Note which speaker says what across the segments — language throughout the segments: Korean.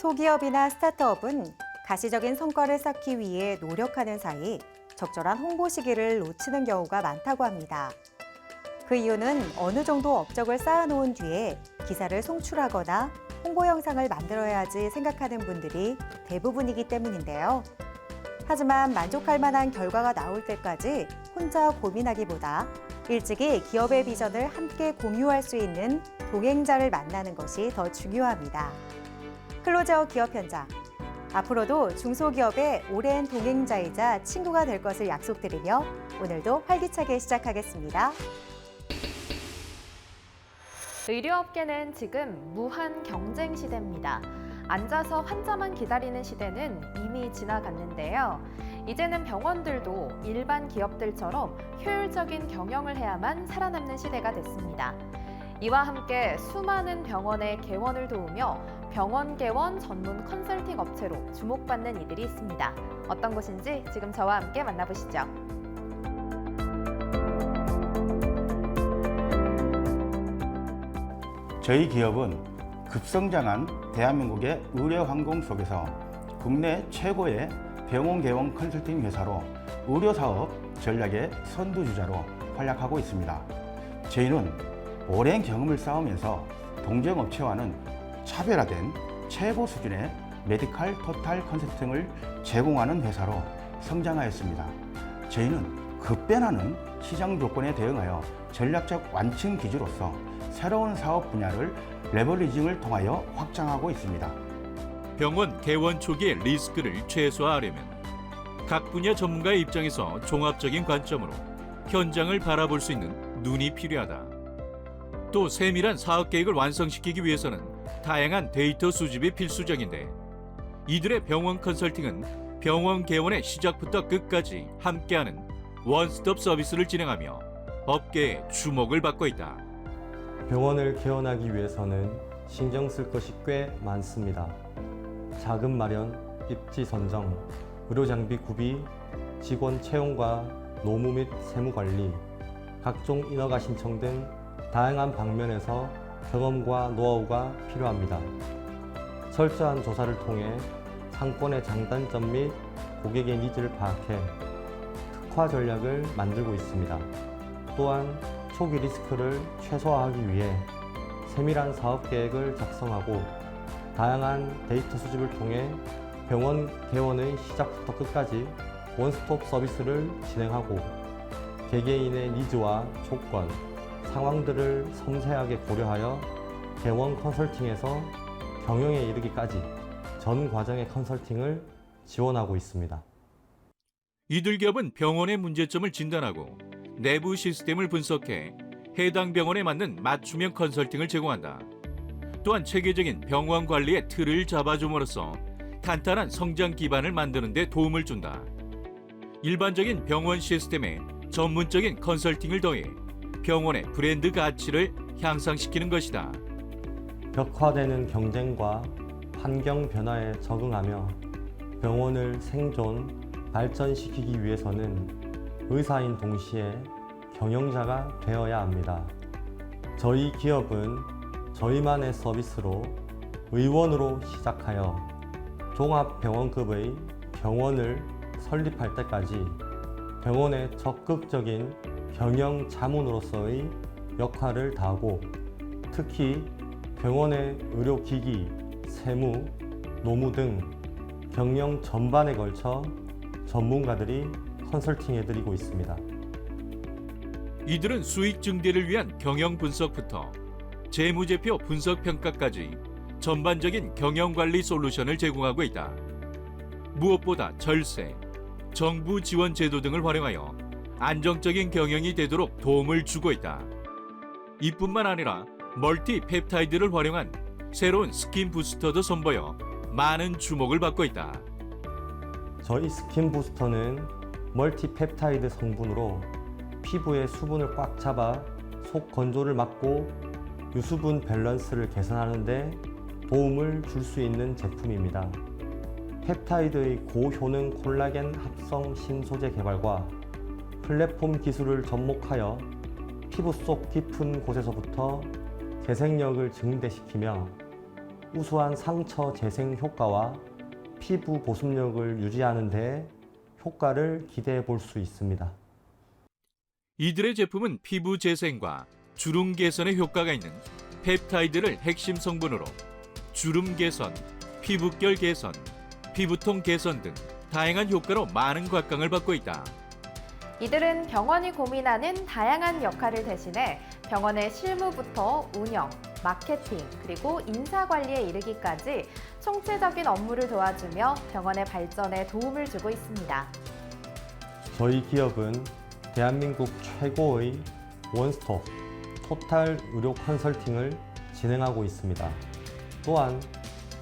Speaker 1: 소기업이나 스타트업은 가시적인 성과를 쌓기 위해 노력하는 사이 적절한 홍보 시기를 놓치는 경우가 많다고 합니다. 그 이유는 어느 정도 업적을 쌓아놓은 뒤에 기사를 송출하거나 홍보 영상을 만들어야지 생각하는 분들이 대부분이기 때문인데요. 하지만 만족할 만한 결과가 나올 때까지 혼자 고민하기보다 일찍이 기업의 비전을 함께 공유할 수 있는 동행자를 만나는 것이 더 중요합니다. 클로즈업 기업 현장. 앞으로도 중소기업의 오랜 동행자이자 친구가 될 것을 약속드리며 오늘도 활기차게 시작하겠습니다.
Speaker 2: 의료업계는 지금 무한 경쟁 시대입니다. 앉아서 환자만 기다리는 시대는 이미 지나갔는데요. 이제는 병원들도 일반 기업들처럼 효율적인 경영을 해야만 살아남는 시대가 됐습니다. 이와 함께 수많은 병원의 개원을 도우며 병원 개원 전문 컨설팅 업체로 주목받는 이들이 있습니다. 어떤 곳인지 지금 저와 함께 만나보시죠.
Speaker 3: 저희 기업은 급성장한 대한민국의 의료 환경 속에서 국내 최고의 병원 개원 컨설팅 회사로 의료 사업 전략의 선두주자로 활약하고 있습니다. 저희는 오랜 경험을 쌓으면서 동종 업체와는 차별화된 최고 수준의 메디컬 토탈 컨설팅을 제공하는 회사로 성장하였습니다. 저희는 급변하는 시장 조건에 대응하여 전략적 완충 기지로서 새로운 사업 분야를 레버리징을 통하여 확장하고 있습니다.
Speaker 4: 병원 개원 초기의 리스크를 최소화하려면 각 분야 전문가의 입장에서 종합적인 관점으로 현장을 바라볼 수 있는 눈이 필요하다. 또 세밀한 사업 계획을 완성시키기 위해서는 다양한 데이터 수집이 필수적인데 이들의 병원 컨설팅은 병원 개원의 시작부터 끝까지 함께하는 원스톱 서비스를 진행하며 업계의 주목을 받고 있다.
Speaker 5: 병원을 개원하기 위해서는 신경 쓸 것이 꽤 많습니다. 자금 마련, 입지 선정, 의료 장비 구비, 직원 채용과 노무 및 세무 관리, 각종 인허가 신청 등 다양한 방면에서 경험과 노하우가 필요합니다. 철저한 조사를 통해 상권의 장단점 및 고객의 니즈를 파악해 특화 전략을 만들고 있습니다. 또한 초기 리스크를 최소화하기 위해 세밀한 사업 계획을 작성하고 다양한 데이터 수집을 통해 병원 개원의 시작부터 끝까지 원스톱 서비스를 진행하고 개개인의 니즈와 조건, 상황들을 섬세하게 고려하여 개원 컨설팅에서 경영에 이르기까지 전 과정의 컨설팅을 지원하고 있습니다.
Speaker 4: 이들 기업은 병원의 문제점을 진단하고 내부 시스템을 분석해 해당 병원에 맞는 맞춤형 컨설팅을 제공한다. 또한 체계적인 병원 관리의 틀을 잡아줌으로써 탄탄한 성장 기반을 만드는 데 도움을 준다. 일반적인 병원 시스템에 전문적인 컨설팅을 더해 병원의 브랜드 가치를 향상시키는 것이다.
Speaker 5: 벽화되는 경쟁과 환경 변화에 적응하며 병원을 생존, 발전시키기 위해서는 의사인 동시에 경영자가 되어야 합니다. 저희 기업은 저희만의 서비스로 의원으로 시작하여 종합병원급의 병원을 설립할 때까지 병원의 적극적인 경영 자문으로서의 역할을 다하고 특히 병원의 의료기기, 세무, 노무 등 경영 전반에 걸쳐 전문가들이 컨설팅해드리고 있습니다.
Speaker 4: 이들은 수익 증대를 위한 경영 분석부터 재무제표 분석 평가까지 전반적인 경영관리 솔루션을 제공하고 있다. 무엇보다 절세, 정부 지원 제도 등을 활용하여 안정적인 경영이 되도록 도움을 주고 있다. 이뿐만 아니라 멀티 펩타이드를 활용한 새로운 스킨 부스터도 선보여 많은 주목을 받고 있다.
Speaker 5: 저희 스킨 부스터는 멀티펩타이드 성분으로 피부의 수분을 꽉 잡아 속 건조를 막고 유수분 밸런스를 개선하는 데 도움을 줄 수 있는 제품입니다. 펩타이드의 고효능 콜라겐 합성 신소재 개발과 플랫폼 기술을 접목하여 피부 속 깊은 곳에서부터 재생력을 증대시키며 우수한 상처 재생 효과와 피부 보습력을 유지하는 데 효과를 기대해 볼 수 있습니다.
Speaker 4: 이들의 제품은 피부 재생과 주름 개선에 효과가 있는 펩타이드를 핵심 성분으로 주름 개선, 피부결 개선, 피부통 개선 등 다양한 효과로 많은 곽광을 받고 있다.
Speaker 2: 이들은 병원이 고민하는 다양한 역할을 대신해 병원의 실무부터 운영, 마케팅, 그리고 인사관리에 이르기까지 총체적인 업무를 도와주며 병원의 발전에 도움을 주고 있습니다.
Speaker 5: 저희 기업은 대한민국 최고의 원스톱 토탈 의료 컨설팅을 진행하고 있습니다. 또한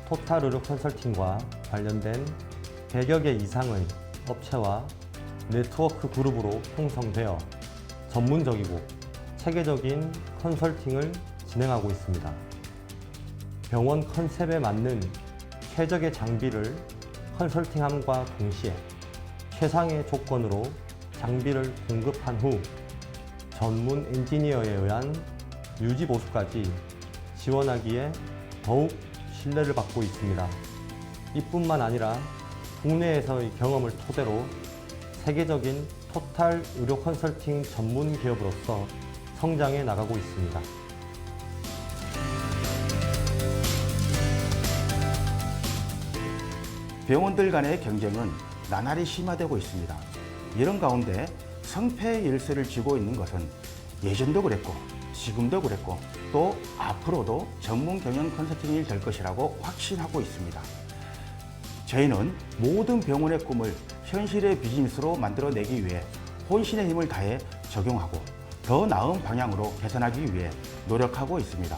Speaker 5: 토탈 의료 컨설팅과 관련된 100여 개 이상의 업체와 네트워크 그룹으로 형성되어 전문적이고 체계적인 컨설팅을 진행하고 있습니다. 병원 컨셉에 맞는 최적의 장비를 컨설팅함과 동시에 최상의 조건으로 장비를 공급한 후 전문 엔지니어에 의한 유지 보수까지 지원하기에 더욱 신뢰를 받고 있습니다. 이뿐만 아니라 국내에서의 경험을 토대로 세계적인 토탈 의료 컨설팅 전문 기업으로서 성장해 나가고 있습니다.
Speaker 3: 병원들 간의 경쟁은 나날이 심화되고 있습니다. 이런 가운데 성패의 열쇠를 쥐고 있는 것은 예전도 그랬고 지금도 그랬고 또 앞으로도 전문 경영 컨설팅이 될 것이라고 확신하고 있습니다. 저희는 모든 병원의 꿈을 현실의 비즈니스로 만들어내기 위해 혼신의 힘을 다해 적용하고 더 나은 방향으로 개선하기 위해 노력하고 있습니다.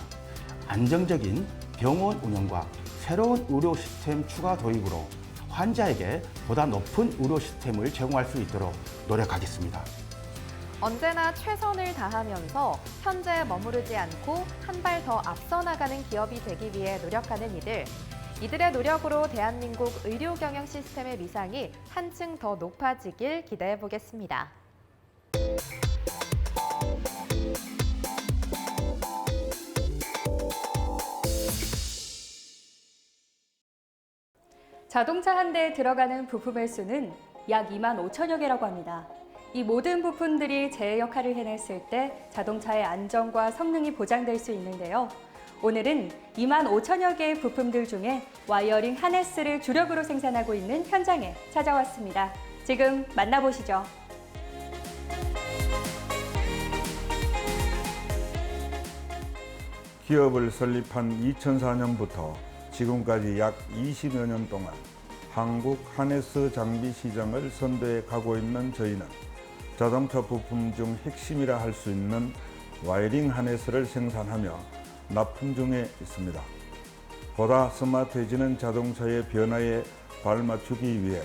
Speaker 3: 안정적인 병원 운영과 새로운 의료 시스템 추가 도입으로 환자에게 보다 높은 의료 시스템을 제공할 수 있도록 노력하겠습니다.
Speaker 2: 언제나 최선을 다하면서 현재에 머무르지 않고 한 발 더 앞서 나가는 기업이 되기 위해 노력하는 이들의 노력으로 대한민국 의료 경영 시스템의 위상이 한층 더 높아지길 기대해 보겠습니다.
Speaker 6: 자동차 한 대에 들어가는 부품의 수는 약 2만 5천여 개라고 합니다. 이 모든 부품들이 제 역할을 해냈을 때 자동차의 안전과 성능이 보장될 수 있는데요. 오늘은 2만 5천여 개의 부품들 중에 와이어링 하네스를 주력으로 생산하고 있는 현장에 찾아왔습니다. 지금 만나보시죠.
Speaker 7: 기업을 설립한 2004년부터 지금까지 약 20여 년 동안 한국 하네스 장비 시장을 선도해 가고 있는 저희는 자동차 부품 중 핵심이라 할 수 있는 와이링 하네스를 생산하며 납품 중에 있습니다. 보다 스마트해지는 자동차의 변화에 발맞추기 위해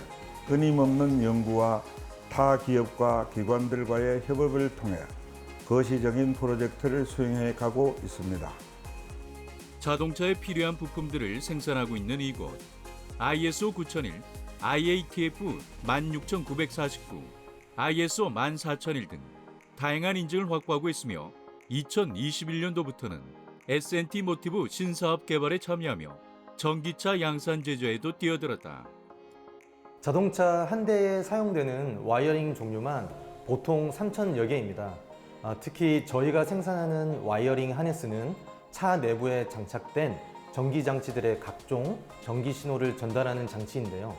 Speaker 7: 끊임없는 연구와 타 기업과 기관들과의 협업을 통해 거시적인 프로젝트를 수행해 가고 있습니다.
Speaker 4: 자동차에 필요한 부품들을 생산하고 있는 이곳. ISO 9001, IATF 16949, ISO 14001 등 다양한 인증을 확보하고 있으며 2021년도부터는 S&T 모티브 신사업 개발에 참여하며 전기차 양산 제조에도 뛰어들었다.
Speaker 5: 자동차 한 대에 사용되는 와이어링 종류만 보통 3,000여 개입니다. 특히 저희가 생산하는 와이어링 하네스는 차 내부에 장착된 전기 장치들의 각종 전기 신호를 전달하는 장치인데요.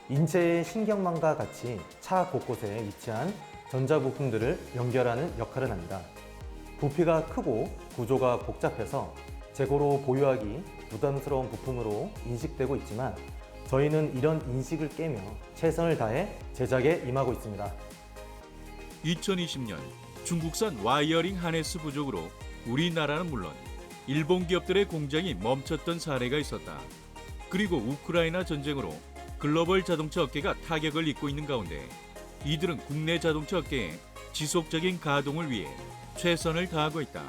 Speaker 5: 인체의 신경망과 같이 차 곳곳에 위치한 전자부품들을 연결하는 역할을 합니다. 부피가 크고 구조가 복잡해서 재고로 보유하기 부담스러운 부품으로 인식되고 있지만 저희는 이런 인식을 깨며 최선을 다해 제작에 임하고 있습니다.
Speaker 4: 2020년 중국산 와이어링 하네스 부족으로 우리나라는 물론 일본 기업들의 공장이 멈췄던 사례가 있었다. 그리고 우크라이나 전쟁으로 글로벌 자동차 업계가 타격을 입고 있는 가운데 이들은 국내 자동차 업계의 지속적인 가동을 위해 최선을 다하고 있다.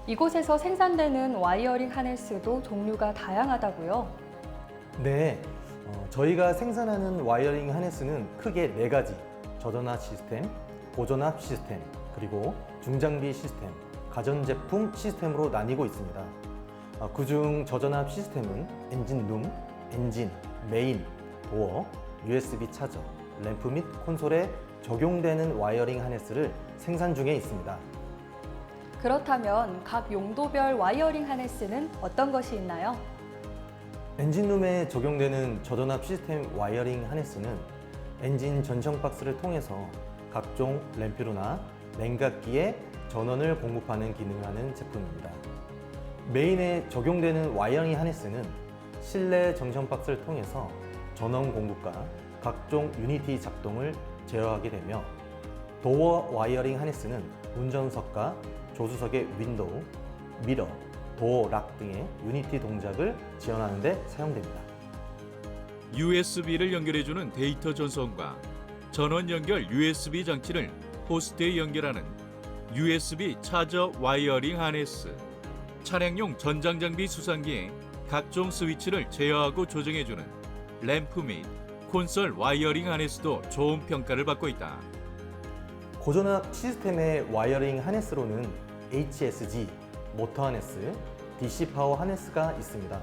Speaker 6: 이곳에서 생산되는 와이어링 하네스도 종류가 다양하다고요?
Speaker 5: 네, 저희가 생산하는 와이어링 하네스는 크게 4가지, 저전압 시스템, 고전압 시스템, 그리고 중장비 시스템, 가전제품 시스템으로 나뉘고 있습니다. 그중 저전압 시스템은 엔진룸, 엔진, 메인, 도어, USB 차저, 램프 및 콘솔에 적용되는 와이어링 하네스를 생산 중에 있습니다.
Speaker 6: 그렇다면 각 용도별 와이어링 하네스는 어떤 것이 있나요?
Speaker 5: 엔진룸에 적용되는 저전압 시스템 와이어링 하네스는 엔진 전청 박스를 통해서 각종 램프로나 냉각기에 전원을 공급하는 기능을 하는 제품입니다. 메인에 적용되는 와이어링 하네스는 실내 정션 박스를 통해서 전원 공급과 각종 유니티 작동을 제어하게 되며, 도어 와이어링 하네스는 운전석과 조수석의 윈도우, 미러, 도어 락 등의 유니티 동작을 지원하는 데 사용됩니다.
Speaker 4: USB를 연결해주는 데이터 전송과 전원 연결 USB 장치를 호스트에 연결하는 USB 차저 와이어링 하네스, 차량용 전장장비 수상기에 각종 스위치를 제어하고 조정해주는 램프 및 콘솔 와이어링 하네스도 좋은 평가를 받고 있다.
Speaker 5: 고전압 시스템의 와이어링 하네스로는 HSG, 모터 하네스, DC 파워 하네스가 있습니다.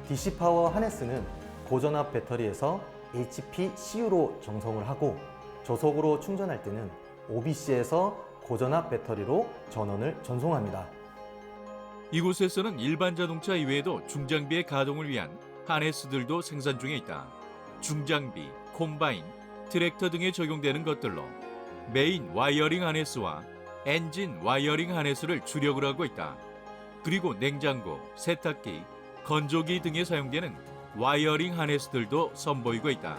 Speaker 5: DC 파워 하네스는 고전압 배터리에서 HPCU로 정성을 하고, 저속으로 충전할 때는 OBC에서 고전압 배터리로 전원을 전송합니다.
Speaker 4: 이곳에서는 일반 자동차 이외에도 중장비의 가동을 위한 하네스들도 생산 중에 있다. 중장비, 콤바인, 트랙터 등에 적용되는 것들로 메인 와이어링 하네스와 엔진 와이어링 하네스를 주력으로 하고 있다. 그리고 냉장고, 세탁기, 건조기 등에 사용되는 와이어링 하네스들도 선보이고 있다.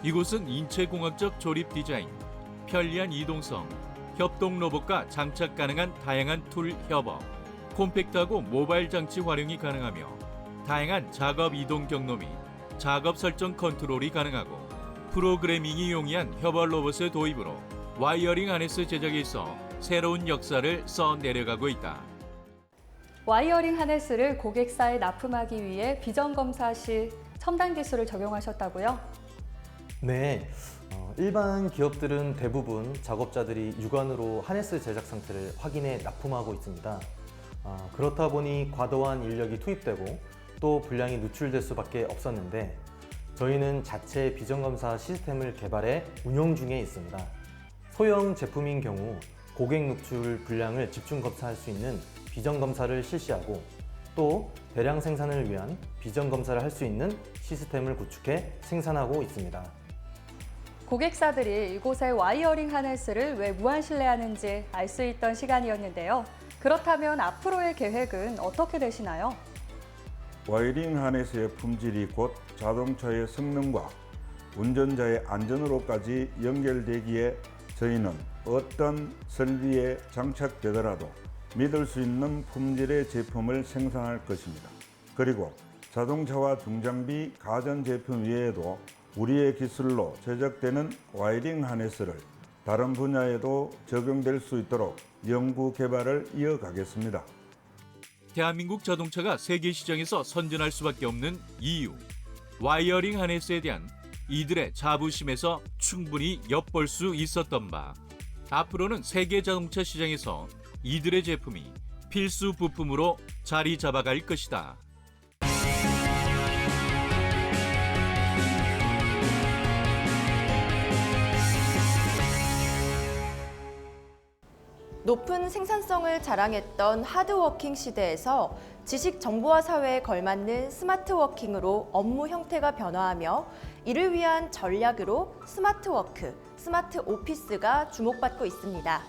Speaker 4: 이곳은 인체공학적 조립 디자인, 편리한 이동성, 협동 로봇과 장착 가능한 다양한 툴 협업, 콤팩트하고 모바일 장치 활용이 가능하며 다양한 작업 이동 경로 및 작업 설정 컨트롤이 가능하고 프로그래밍이 용이한 협업 로봇의 도입으로 와이어링 하네스 제작에 있어 새로운 역사를 써내려가고 있다.
Speaker 6: 와이어링 하네스를 고객사에 납품하기 위해 비전 검사 시 첨단 기술을 적용하셨다고요?
Speaker 5: 네, 일반 기업들은 대부분 작업자들이 육안으로 하네스 제작 상태를 확인해 납품하고 있습니다. 그렇다 보니 과도한 인력이 투입되고 또 불량이 누출될 수밖에 없었는데, 저희는 자체 비전검사 시스템을 개발해 운영 중에 있습니다. 소형 제품인 경우 고객 누출 불량을 집중 검사할 수 있는 비전검사를 실시하고, 또 대량 생산을 위한 비전검사를 할 수 있는 시스템을 구축해 생산하고 있습니다.
Speaker 6: 고객사들이 이곳의 와이어링 하네스를 왜 무한 신뢰하는지 알 수 있던 시간이었는데요. 그렇다면 앞으로의 계획은 어떻게 되시나요?
Speaker 7: 와이어링 하네스의 품질이 곧 자동차의 성능과 운전자의 안전으로까지 연결되기에 저희는 어떤 설비에 장착되더라도 믿을 수 있는 품질의 제품을 생산할 것입니다. 그리고 자동차와 중장비, 가전제품 외에도 우리의 기술로 제작되는 와이어링 하네스를 다른 분야에도 적용될 수 있도록 연구 개발을 이어가겠습니다.
Speaker 4: 대한민국 자동차가 세계 시장에서 선전할 수밖에 없는 이유, 와이어링 하네스에 대한 이들의 자부심에서 충분히 엿볼 수 있었던 바, 앞으로는 세계 자동차 시장에서 이들의 제품이 필수 부품으로 자리 잡아갈 것이다.
Speaker 8: 높은 생산성을 자랑했던 하드워킹 시대에서 지식 정보화 사회에 걸맞는 스마트워킹으로 업무 형태가 변화하며 이를 위한 전략으로 스마트워크, 스마트 오피스가 주목받고 있습니다.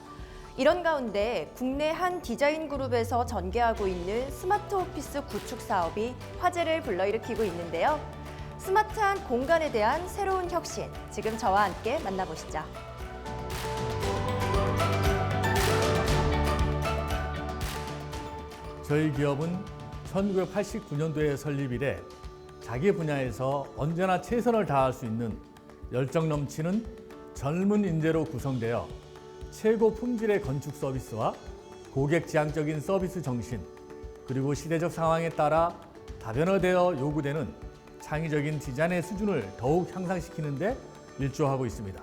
Speaker 8: 이런 가운데 국내 한 디자인 그룹에서 전개하고 있는 스마트 오피스 구축 사업이 화제를 불러일으키고 있는데요. 스마트한 공간에 대한 새로운 혁신, 지금 저와 함께 만나보시죠.
Speaker 9: 저희 기업은 1989년도에 설립 이래 자기 분야에서 언제나 최선을 다할 수 있는 열정 넘치는 젊은 인재로 구성되어 최고 품질의 건축 서비스와 고객 지향적인 서비스 정신, 그리고 시대적 상황에 따라 다변화되어 요구되는 창의적인 디자인의 수준을 더욱 향상시키는 데 일조하고 있습니다.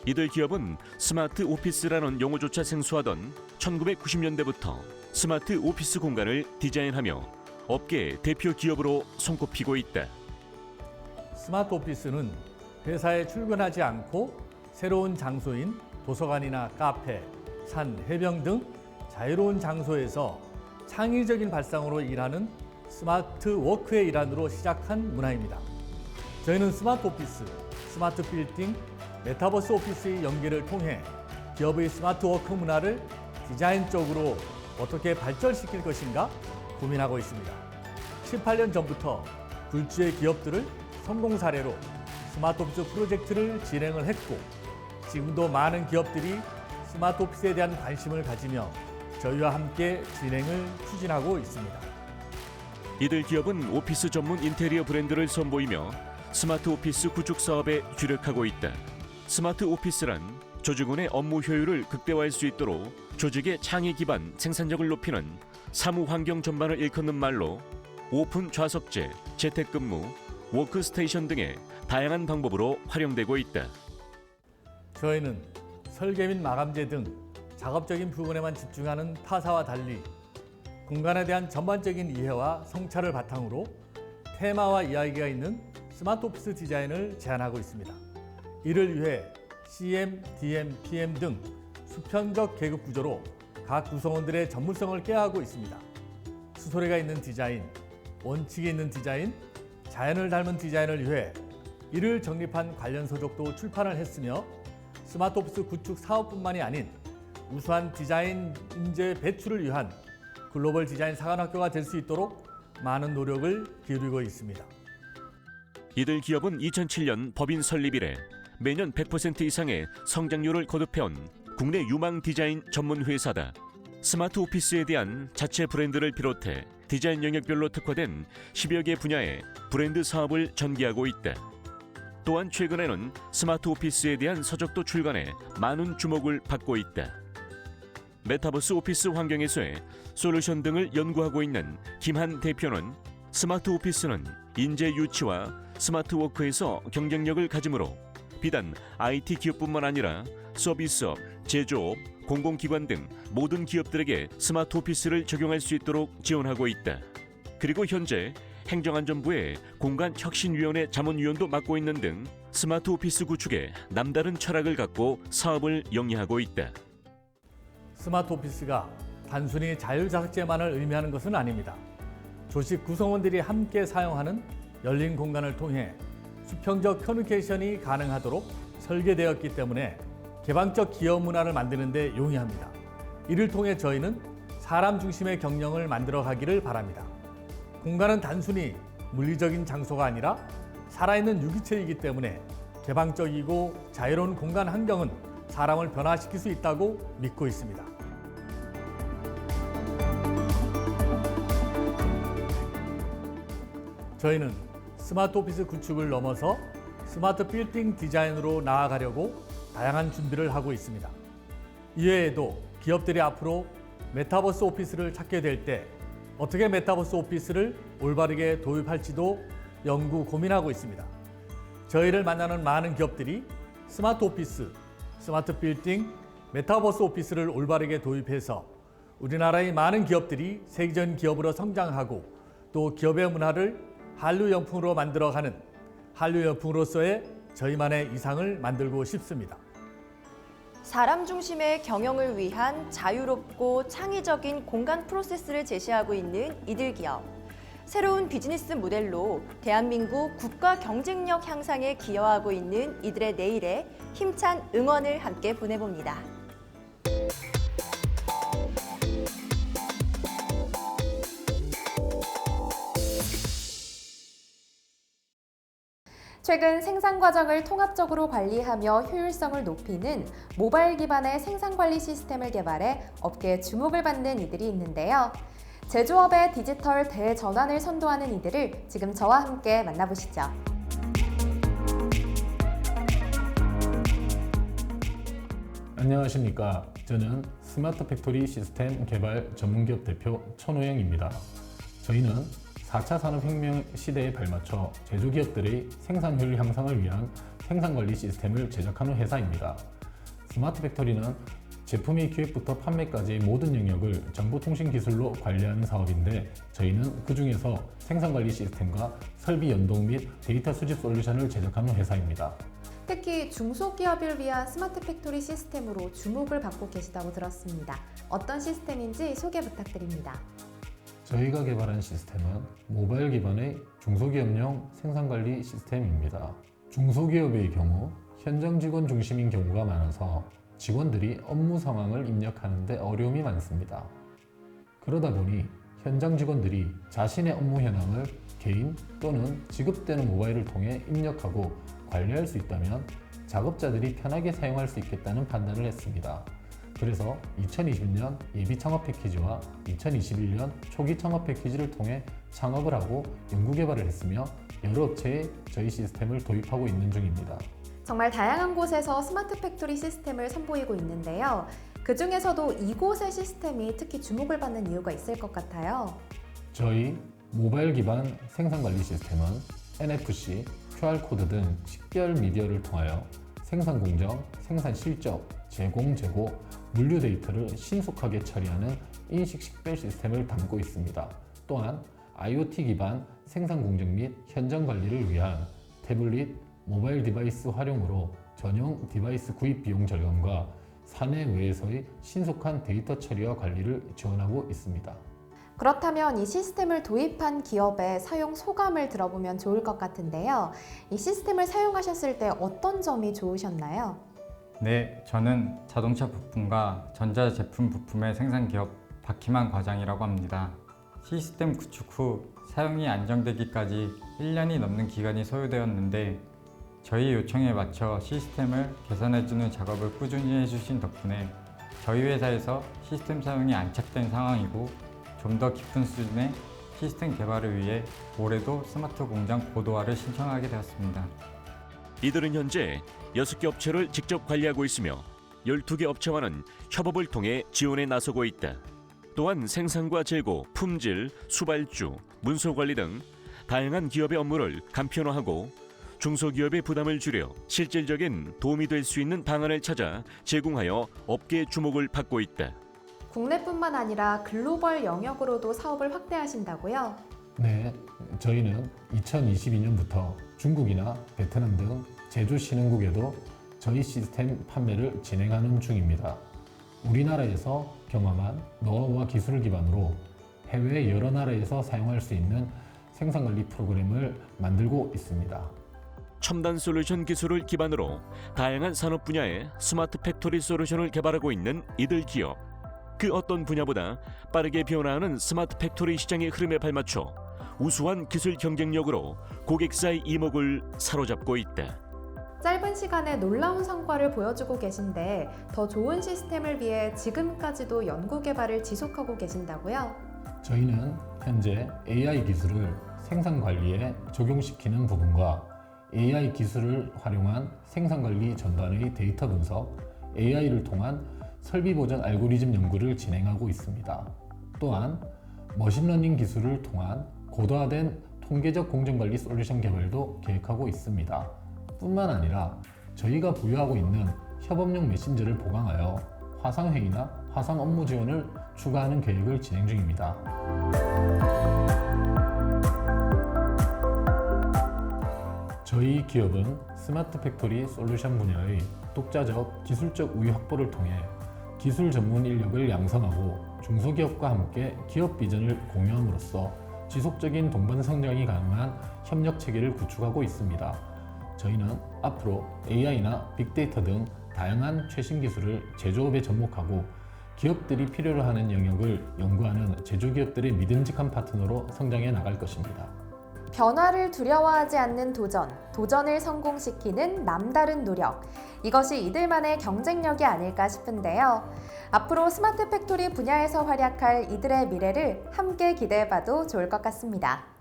Speaker 10: 이들 기업은 스마트 오피스라는 용어조차 생소하던 1990년대부터 스마트 오피스 공간을 디자인하며 업계 대표 기업으로 손꼽히고 있다.
Speaker 9: 스마트 오피스는 회사에 출근하지 않고 새로운 장소인 도서관이나 카페, 산, 해변 등 자유로운 장소에서 창의적인 발상으로 일하는 스마트 워크의 일환으로 시작한 문화입니다. 저희는 스마트 오피스, 스마트 빌딩, 메타버스 오피스의 연계를 통해 기업의 스마트 워크 문화를 디자인 쪽으로 어떻게 발전시킬 것인가 고민하고 있습니다. 7, 8년 전부터 굴지의 기업들을 성공 사례로 스마트 오피스 프로젝트를 진행을 했고 지금도 많은 기업들이 스마트 오피스에 대한 관심을 가지며 저희와 함께 진행을 추진하고 있습니다.
Speaker 10: 이들 기업은 오피스 전문 인테리어 브랜드를 선보이며 스마트 오피스 구축 사업에 주력하고 있다. 스마트 오피스란 조직원의 업무 효율을 극대화할 수 있도록 조직의 창의 기반 생산력을 높이는 사무 환경 전반을 일컫는 말로 오픈 좌석제, 재택근무, 워크스테이션 등의 다양한 방법으로 활용되고 있다.
Speaker 9: 저희는 설계 및 마감재 등 작업적인 부분에만 집중하는 타사와 달리 공간에 대한 전반적인 이해와 성찰을 바탕으로 테마와 이야기가 있는 스마트 오피스 디자인을 제안하고 있습니다. 이를 위해 CM, DM, PM 등 수평적 계급 구조로 각 구성원들의 전문성을 꾀하고 있습니다. 스토리가 있는 디자인, 원칙이 있는 디자인, 자연을 닮은 디자인을 위해 이를 정립한 관련 서적도 출판을 했으며 스마트 오피스 구축 사업뿐만이 아닌 우수한 디자인 인재 배출을 위한 글로벌 디자인 사관학교가 될 수 있도록 많은 노력을 기울이고 있습니다.
Speaker 10: 이들 기업은 2007년 법인 설립 이래 매년 100% 이상의 성장률을 거듭해온 국내 유망 디자인 전문 회사다. 스마트 오피스에 대한 자체 브랜드를 비롯해 디자인 영역별로 특화된 10여 개 분야의 브랜드 사업을 전개하고 있다. 또한 최근에는 스마트 오피스에 대한 서적도 출간해 많은 주목을 받고 있다. 메타버스 오피스 환경에서의 솔루션 등을 연구하고 있는 김한 대표는 스마트 오피스는 인재 유치와 스마트 워크에서 경쟁력을 가지므로 비단 IT 기업뿐만 아니라 서비스업, 제조업, 공공기관 등 모든 기업들에게 스마트 오피스를 적용할 수 있도록 지원하고 있다. 그리고 현재 행정안전부의 공간혁신위원회 자문위원도 맡고 있는 등 스마트 오피스 구축에 남다른 철학을 갖고 사업을 영위하고 있다.
Speaker 9: 스마트 오피스가 단순히 자율자석제만을 의미하는 것은 아닙니다. 조직 구성원들이 함께 사용하는 열린 공간을 통해 수평적 커뮤니케이션이 가능하도록 설계되었기 때문에 개방적 기업 문화를 만드는 데 용이합니다. 이를 통해 저희는 사람 중심의 경영을 만들어 가기를 바랍니다. 공간은 단순히 물리적인 장소가 아니라 살아있는 유기체이기 때문에 개방적이고 자유로운 공간 환경은 사람을 변화시킬 수 있다고 믿고 있습니다. 저희는 스마트 오피스 구축을 넘어서 스마트 빌딩 디자인으로 나아가려고 다양한 준비를 하고 있습니다. 이외에도 기업들이 앞으로 메타버스 오피스를 찾게 될 때 어떻게 메타버스 오피스를 올바르게 도입할지도 연구 고민하고 있습니다. 저희를 만나는 많은 기업들이 스마트 오피스, 스마트 빌딩, 메타버스 오피스를 올바르게 도입해서 우리나라의 많은 기업들이 세계적인 기업으로 성장하고 또 기업의 문화를 한류 영풍으로 만들어가는 한류 영풍으로서의 저희만의 이상을 만들고 싶습니다.
Speaker 8: 사람 중심의 경영을 위한 자유롭고 창의적인 공간 프로세스를 제시하고 있는 이들 기업. 새로운 비즈니스 모델로 대한민국 국가 경쟁력 향상에 기여하고 있는 이들의 내일에 힘찬 응원을 함께 보내봅니다.
Speaker 2: 최근 생산 과정을 통합적으로 관리하며 효율성을 높이는 모바일 기반의 생산 관리 시스템을 개발해 업계의 주목을 받는 이들이 있는데요. 제조업의 디지털 대전환을 선도하는 이들을 지금 저와 함께 만나보시죠.
Speaker 11: 안녕하십니까. 저는 스마트 팩토리 시스템 개발 전문기업 대표 천호영입니다. 저희는 4차 산업혁명 시대에 발맞춰 제조기업들의 생산 효율 향상을 위한 생산관리 시스템을 제작하는 회사입니다. 스마트 팩토리는 제품의 기획부터 판매까지 모든 영역을 정보통신기술로 관리하는 사업인데 저희는 그중에서 생산관리 시스템과 설비 연동 및 데이터 수집 솔루션을 제작하는 회사입니다.
Speaker 2: 특히 중소기업을 위한 스마트 팩토리 시스템으로 주목을 받고 계시다고 들었습니다. 어떤 시스템인지 소개 부탁드립니다.
Speaker 11: 저희가 개발한 시스템은 모바일 기반의 중소기업용 생산관리 시스템입니다. 중소기업의 경우 현장 직원 중심인 경우가 많아서 직원들이 업무 상황을 입력하는 데 어려움이 많습니다. 그러다 보니 현장 직원들이 자신의 업무 현황을 개인 또는 지급되는 모바일을 통해 입력하고 관리할 수 있다면 작업자들이 편하게 사용할 수 있겠다는 판단을 했습니다. 그래서 2020년 예비 창업 패키지와 2021년 초기 창업 패키지를 통해 창업을 하고 연구 개발을 했으며 여러 업체에 저희 시스템을 도입하고 있는 중입니다.
Speaker 2: 정말 다양한 곳에서 스마트 팩토리 시스템을 선보이고 있는데요. 그 중에서도 이곳의 시스템이 특히 주목을 받는 이유가 있을 것 같아요.
Speaker 11: 저희 모바일 기반 생산관리 시스템은 NFC, QR코드 등 식별 미디어를 통하여 생산 공정, 생산 실적, 제공, 재고, 물류 데이터를 신속하게 처리하는 인식 식별 시스템을 담고 있습니다. 또한 IoT 기반 생산 공정 및 현장 관리를 위한 태블릿, 모바일 디바이스 활용으로 전용 디바이스 구입 비용 절감과 사내 외에서의 신속한 데이터 처리와 관리를 지원하고 있습니다.
Speaker 2: 그렇다면 이 시스템을 도입한 기업의 사용 소감을 들어보면 좋을 것 같은데요. 이 시스템을 사용하셨을 때 어떤 점이 좋으셨나요?
Speaker 12: 네, 저는 자동차 부품과 전자제품 부품의 생산기업 박희만 과장이라고 합니다. 시스템 구축 후 사용이 안정되기까지 1년이 넘는 기간이 소요되었는데 저희 요청에 맞춰 시스템을 개선해주는 작업을 꾸준히 해주신 덕분에 저희 회사에서 시스템 사용이 안착된 상황이고 좀 더 깊은 수준의 시스템 개발을 위해 올해도 스마트 공장 고도화를 신청하게 되었습니다.
Speaker 10: 이들은 현재 6개 업체를 직접 관리하고 있으며 12개 업체와는 협업을 통해 지원에 나서고 있다. 또한 생산과 재고, 품질, 수발주, 문서관리 등 다양한 기업의 업무를 간편화하고 중소기업의 부담을 줄여 실질적인 도움이 될 수 있는 방안을 찾아 제공하여 업계의 주목을 받고 있다.
Speaker 2: 국내뿐만 아니라 글로벌 영역으로도 사업을 확대하신다고요?
Speaker 11: 네, 저희는 2022년부터 중국이나 베트남 등 제조 신흥국에도 저희 시스템 판매를 진행하는 중입니다. 우리나라에서 경험한 노하우와 기술을 기반으로 해외 여러 나라에서 사용할 수 있는 생산관리 프로그램을 만들고 있습니다.
Speaker 10: 첨단 솔루션 기술을 기반으로 다양한 산업 분야의 스마트 팩토리 솔루션을 개발하고 있는 이들 기업. 그 어떤 분야보다 빠르게 변화하는 스마트 팩토리 시장의 흐름에 발맞춰 우수한 기술 경쟁력으로 고객사의 이목을 사로잡고 있다.
Speaker 2: 짧은 시간에 놀라운 성과를 보여주고 계신데 더 좋은 시스템을 위해 지금까지도 연구 개발을 지속하고 계신다고요?
Speaker 11: 저희는 현재 AI 기술을 생산 관리에 적용시키는 부분과 AI 기술을 활용한 생산관리 전반의 데이터 분석, AI를 통한 설비 보전 알고리즘 연구를 진행하고 있습니다. 또한 머신러닝 기술을 통한 고도화된 통계적 공정관리 솔루션 개발도 계획하고 있습니다. 뿐만 아니라 저희가 보유하고 있는 협업용 메신저를 보강하여 화상회의나 화상 업무 지원을 추가하는 계획을 진행 중입니다. 저희 기업은 스마트 팩토리 솔루션 분야의 독자적 기술적 우위 확보를 통해 기술 전문 인력을 양성하고 중소기업과 함께 기업 비전을 공유함으로써 지속적인 동반 성장이 가능한 협력 체계를 구축하고 있습니다. 저희는 앞으로 AI나 빅데이터 등 다양한 최신 기술을 제조업에 접목하고 기업들이 필요로 하는 영역을 연구하는 제조기업들의 믿음직한 파트너로 성장해 나갈 것입니다.
Speaker 2: 변화를 두려워하지 않는 도전, 도전을 성공시키는 남다른 노력. 이것이 이들만의 경쟁력이 아닐까 싶은데요. 앞으로 스마트 팩토리 분야에서 활약할 이들의 미래를 함께 기대해봐도 좋을 것 같습니다.